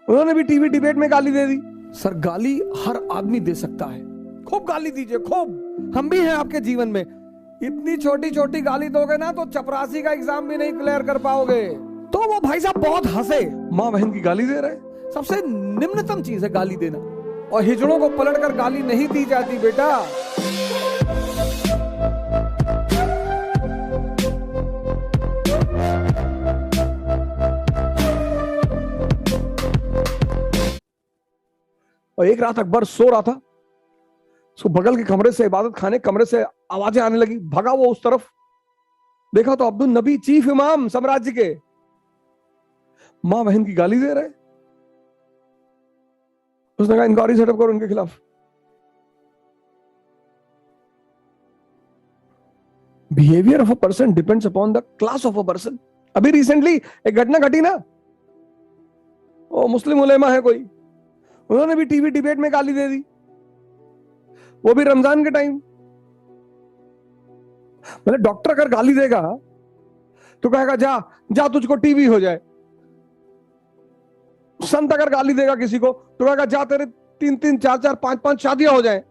उन्होंने भी TV debate में गाली दे दी। सर गाली हर आदमी दे सकता है, खूब गाली दीजिए, खूब। हम भी हैं आपके जीवन में। इतनी छोटी छोटी गाली दोगे ना तो चपरासी का एग्जाम भी नहीं क्लियर कर पाओगे। तो वो भाई साहब बहुत हंसे, माँ बहन की गाली दे रहे। सबसे निम्नतम चीज है गाली देना, और हिजड़ों को पलटकर गाली नहीं दी जाती बेटा। और एक रात अकबर सो रहा था, उसको बगल के कमरे से, इबादत खाने कमरे से आवाजें आने लगी। भगा वो उस तरफ, देखा तो अब्दुल नबी चीफ इमाम साम्राज्य के मां बहन की गाली दे रहे। उसने कहा इंक्वायरी सेटअप करो उनके खिलाफ। Behaviour of a person depends upon the class of a person. अभी रिसेंटली एक घटना घटी ना, वो मुस्लिम उलेमा है कोई, उन्होंने भी टीवी डिबेट में गाली दे दी, वो भी रमजान के टाइम। मतलब डॉक्टर अगर गाली देगा तो कहेगा जा जा तुझको टीवी हो जाए। संत अगर गाली देगा किसी को तो कहेगा जा तेरे 3-3 4-4 5-5 शादियां हो जाए।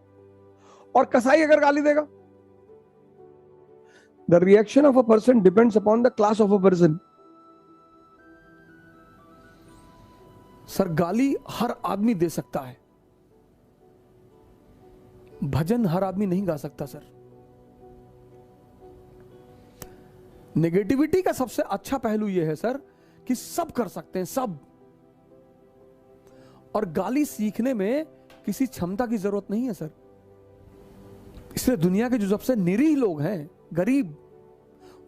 और कसाई अगर गाली देगा, the reaction of a person depends upon the class of a person. Sir गाली हर आदमी दे सकता है, भजन हर आदमी नहीं गा सकता सर। नेगेटिविटी का सबसे अच्छा पहलू यह है सर कि सब कर सकते हैं, सब। और गाली सीखने में किसी क्षमता की जरूरत नहीं है सर। इसलिए दुनिया के जो सबसे निरीह लोग हैं, गरीब,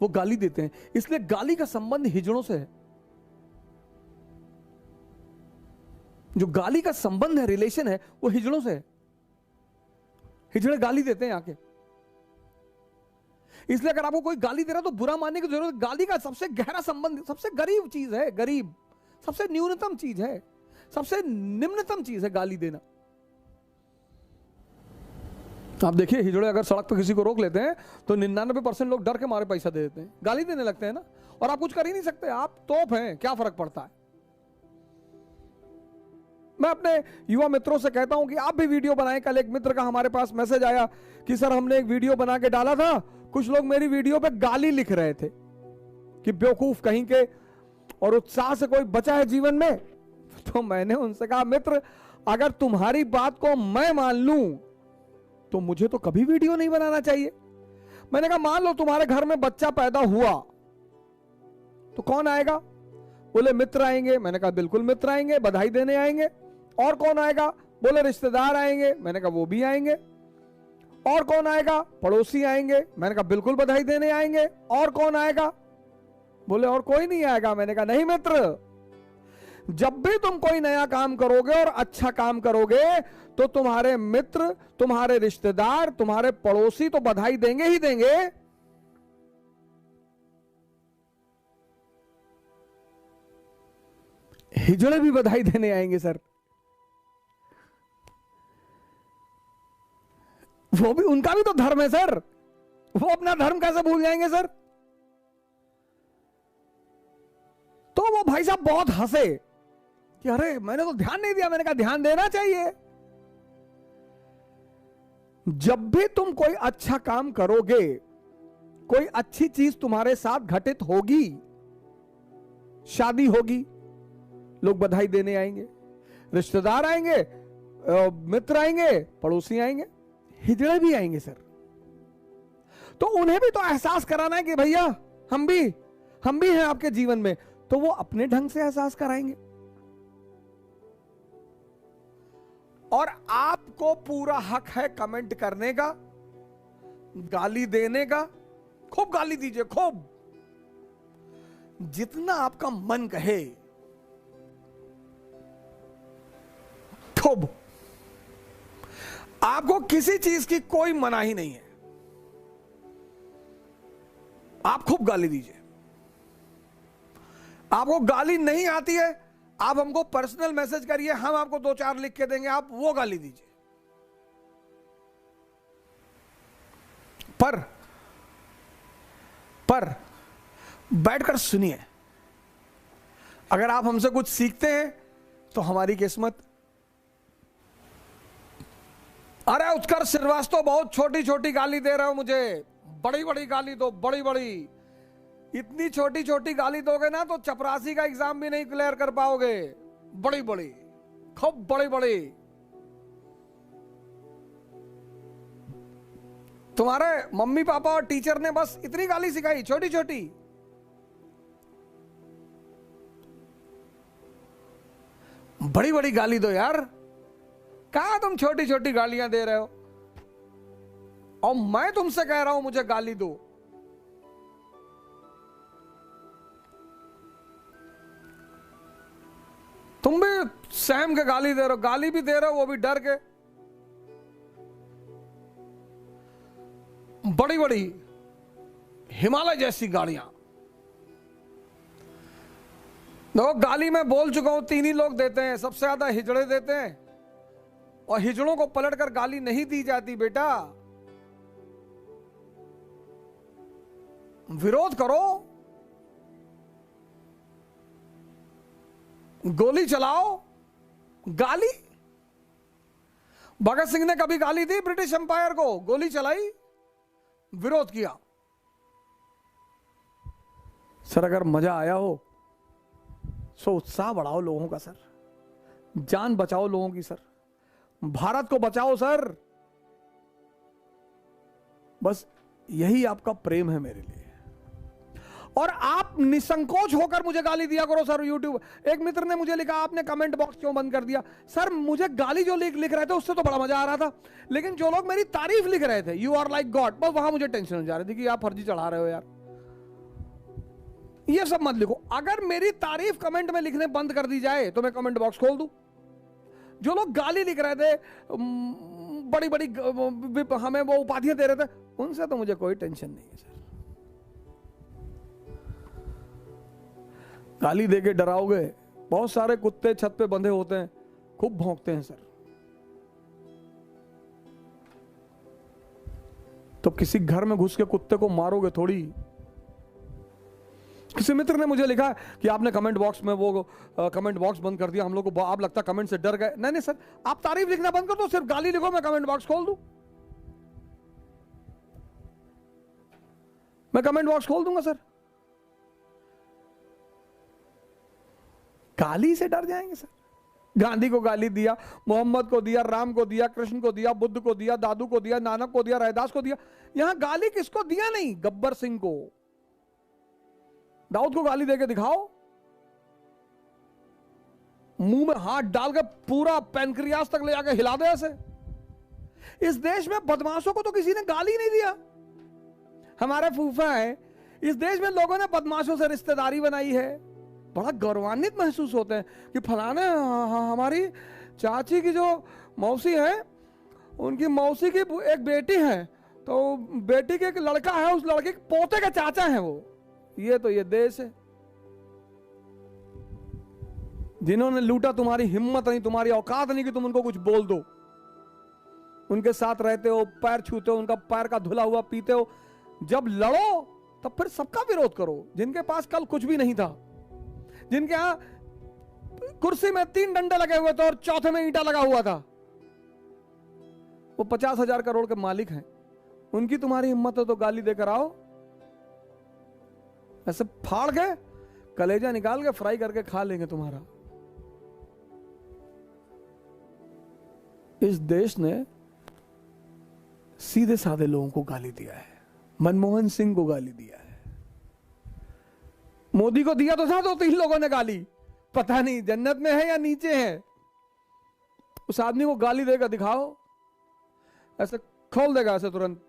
वो गाली देते हैं। इसलिए गाली का संबंध हिजड़ों से है। जो गाली का संबंध है, रिलेशन है, वो हिजड़ों से है। हिजड़े गाली देते हैं आके। इसलिए अगर आपको कोई गाली दे रहा तो बुरा मानने की जरूरत। गाली का सबसे गहरा संबंध, सबसे गरीब चीज है, गरीब सबसे न्यूनतम चीज है, सबसे निम्नतम चीज है गाली देना। आप देखिए हिजड़े अगर सड़क पर किसी को रोक लेते हैं तो 99% लोग डर के मारे पैसा दे देते हैं, गाली देने लगते हैं ना। और आप कुछ कर ही नहीं सकते, आप तोप हैं, क्या फर्क पड़ता है। मैं अपने युवा मित्रों से कहता हूं कि आप भी वीडियो बनाएं। कल एक मित्र का हमारे पास मैसेज आया कि सर हमने एक वीडियो बना के डाला था, कुछ लोग मेरी वीडियो पे गाली लिख रहे थे कि बेवकूफ कहीं के, और उत्साह से कोई बचा है जीवन में। तो मैंने उनसे कहा मित्र, अगर तुम्हारी बात को मैं मान लूं तो मुझे तो कभी वीडियो नहीं बनाना चाहिए। मैंने कहा मान लो तुम्हारे घर में बच्चा पैदा हुआ तो कौन आएगा? बोले मित्र आएंगे। मैंने कहा बिल्कुल मित्र आएंगे, बधाई देने आएंगे। और कौन आएगा? बोले रिश्तेदार आएंगे। मैंने कहा वो भी आएंगे। और कौन आएगा? पड़ोसी आएंगे। मैंने कहा बिल्कुल बधाई देने आएंगे। और कौन आएगा? बोले और कोई नहीं आएगा। मैंने कहा नहीं मित्र, जब भी तुम कोई नया काम करोगे और अच्छा काम करोगे तो तुम्हारे मित्र, तुम्हारे रिश्तेदार, तुम्हारे पड़ोसी तो बधाई देंगे ही देंगे। हिजड़े भी बधाई देने आएंगे सर। वो भी, उनका भी तो धर्म है सर, वो अपना धर्म कैसे भूल जाएंगे सर? तो वो भाई साहब बहुत हंसे कि अरे मैंने तो ध्यान नहीं दिया। मैंने कहा ध्यान देना चाहिए। जब भी तुम कोई अच्छा काम करोगे, कोई अच्छी चीज तुम्हारे साथ घटित होगी, शादी होगी, लोग बधाई देने आएंगे, रिश्तेदार आएंगे, मित्र आएंगे, पड़ोसी आएंगे, हिजड़े भी आएंगे सर। तो उन्हें भी तो एहसास कराना है कि भैया हम भी हैं आपके जीवन में। तो वो अपने ढंग से एहसास कराएंगे। और आपको पूरा हक है कमेंट करने का, गाली देने का। खूब गाली दीजिए, खूब, जितना आपका मन कहे खूब। आपको किसी चीज की कोई मनाही नहीं है, आप खूब गाली दीजिए। आपको गाली नहीं आती है, आप हमको पर्सनल मैसेज करिए, हम आपको 2-4 लिख के देंगे, आप वो गाली दीजिए। पर बैठकर सुनिए। अगर आप हमसे कुछ सीखते हैं तो हमारी किस्मत। अरे उत्कर्ष श्रीवास्तव बहुत छोटी छोटी गाली दे रहे हो मुझे, बड़ी बड़ी गाली दो, बड़ी बड़ी। इतनी छोटी छोटी गाली दोगे ना तो चपरासी का एग्जाम भी नहीं क्लियर कर पाओगे। बड़ी बड़ी, खूब बड़ी बड़ी। तुम्हारे मम्मी पापा और टीचर ने बस इतनी गाली सिखाई, छोटी छोटी। बड़ी बड़ी गाली दो यार। कहां तुम छोटी छोटी गालियां दे रहे हो, और मैं तुमसे कह रहा हूं मुझे गाली दो। तुम भी सहम के गाली दे रहे हो, गाली भी दे रहे हो वो भी डर के। बड़ी बड़ी हिमालय जैसी गाड़ियां। देखो गाली मैं बोल चुका हूं, तीन ही लोग देते हैं, सबसे ज्यादा हिजड़े देते हैं, और हिजड़ों को पलटकर गाली नहीं दी जाती बेटा। विरोध करो, गोली चलाओ। गाली, भगत सिंह ने कभी गाली दी ब्रिटिश एम्पायर को? गोली चलाई, विरोध किया। सर अगर मजा आया हो सो उत्साह बढ़ाओ लोगों का सर, जान बचाओ लोगों की सर, भारत को बचाओ सर। बस यही आपका प्रेम है मेरे लिए, और आप निसंकोच होकर मुझे गाली दिया करो सर। यूट्यूब, एक मित्र ने मुझे लिखा आपने कमेंट बॉक्स क्यों बंद कर दिया? सर मुझे गाली जो लिख रहे थे उससे तो बड़ा मजा आ रहा था, लेकिन जो लोग मेरी तारीफ लिख रहे थे, यू आर लाइक गॉड, बस वहां मुझे टेंशन हो जा रही थी कि आप फर्जी चढ़ा रहे हो यार। ये सब मत लिखो। अगर मेरी तारीफ कमेंट में लिखने बंद कर दी जाए तो मैं कमेंट बॉक्स खोल दूं। जो लोग गाली लिख रहे थे, बड़ी बड़ी हमें वो उपाधियां दे रहे थे, उनसे तो मुझे कोई टेंशन नहीं है सर। गाली देके डराओगे, बहुत सारे कुत्ते छत पे बंधे होते हैं, खूब भौंकते हैं सर। तो किसी घर में घुस के कुत्ते को मारोगे थोड़ी। किसी मित्र ने मुझे लिखा कि आपने कमेंट बॉक्स में वो कमेंट बॉक्स बंद कर दिया, हम लोग को आप लगता कमेंट से डर गए। नहीं नहीं सर, आप तारीफ लिखना बंद कर दो, सिर्फ गाली लिखो, मैं कमेंट बॉक्स खोल दूं। मैं कमेंट बॉक्स खोल दूंगा सर। गाली से डर जाएंगे सर? गांधी को गाली दिया, मोहम्मद को दिया, राम को दिया, कृष्ण को दिया, बुद्ध को दिया, दादू को दिया, नानक को दिया, रैदास को दिया। यहां गाली किसको दिया? नहीं, गब्बर सिंह को। दाऊद को गाली देके दिखाओ, मुंह में हाथ डाल के पूरा पेनक्रियास तक ले जाके हिला दे ऐसे। इस देश में बदमाशों को तो किसी ने गाली नहीं दिया। हमारे फूफा है, इस देश में लोगों ने बदमाशों से रिश्तेदारी बनाई है। बड़ा गौरवान्वित महसूस होते हैं कि फलाने हमारी चाची की जो मौसी है, उनकी मौसी की एक बेटी है, तो बेटी के एक लड़का है, उस लड़के के पोते के चाचा है वो। ये तो ये देश है। जिन्होंने लूटा, तुम्हारी हिम्मत नहीं, तुम्हारी औकात नहीं कि तुम उनको कुछ बोल दो। उनके साथ रहते हो, पैर छूते हो, उनका पैर का धुला हुआ पीते हो। जब लड़ो तब फिर सबका विरोध करो। जिनके पास कल कुछ भी नहीं था, जिनके यहां कुर्सी में 3 डंडे लगे हुए थे और चौथे में ईंटा लगा हुआ था, वो 50,000 करोड़ के मालिक हैं। उनकी तुम्हारी हिम्मत हो तो गाली देकर आओ। ऐसे फाड़ के कलेजा निकाल के फ्राई करके खा लेंगे तुम्हारा। इस देश ने सीधे साधे लोगों को गाली दिया है। मनमोहन सिंह को गाली दिया है, मोदी को दिया तो था 2-3 लोगों ने गाली, पता नहीं जन्नत में है या नीचे है। उस आदमी को गाली देकर दिखाओ, ऐसे खोल देगा ऐसे तुरंत।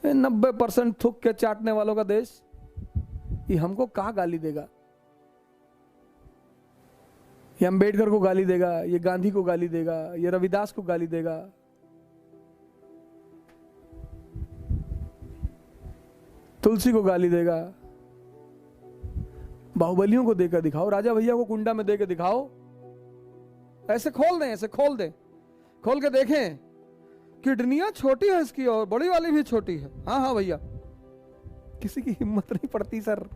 90% थूक के चाटने वालों का देश, ये हमको कहा गाली देगा? ये अंबेडकर को गाली देगा, ये गांधी को गाली देगा, ये रविदास को गाली देगा। तुलसी को गाली देगा। बाहुबलियों को देकर दिखाओ, राजा भैया को कुंडा में देकर दिखाओ। ऐसे खोल दें, ऐसे खोल दें, खोल के देखें। किडनियां छोटी है इसकी और बड़ी वाली भी छोटी है। हाँ हाँ भैया, किसी की हिम्मत नहीं पड़ती सर।